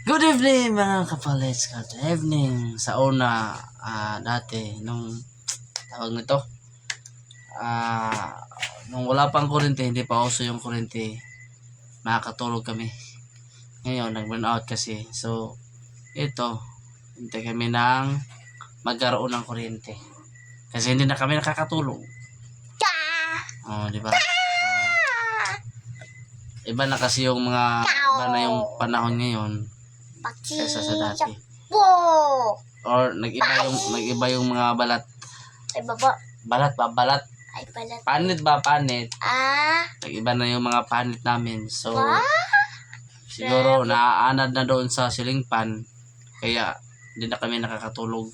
Good evening mga kapalets. Good evening. Sa una, dati, nung tawag nito, nung wala pang kurente, hindi pa uso yung kurente, makakatulog kami. Ngayon, nag-burn out kasi. So, ito, hintay kami ng magkaroon ng kurente. Kasi hindi na kami nakakatulog. Di ba? Iba na kasi yung iba na yung panahon ngayon kaysa sa dati. Or nag-iba yung mga balat. Ay, baba. Balat. Ay, balat. Panit. Nag-iba na yung mga panit namin. So, siguro naaanad na doon sa ceiling fan. Kaya, hindi na kami nakakatulog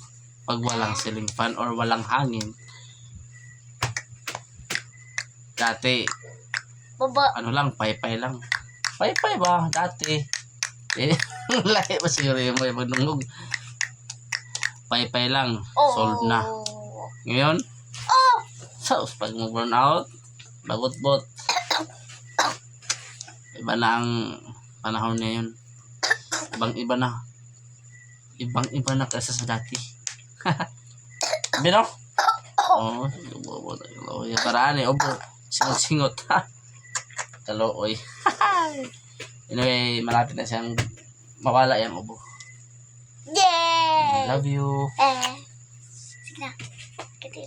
pag walang ceiling fan or walang hangin. Dati, Baba. ano lang, paypay lang. Paypay ba? Dati. Lahi ba siguro yung may magnungog. Paypay lang. Solved na. Ngayon, so, pag mag-burn out, bagot-bot. Iba na ang panahon ngayon. Ibang-iba na. Ibang-iba na kaysa sa dati. Bino? Oo. Paraan obo. Singot-singot. Kalooy. Anyway, malapit na siyang mawala yung ubo. Yay! Love you. Sige na.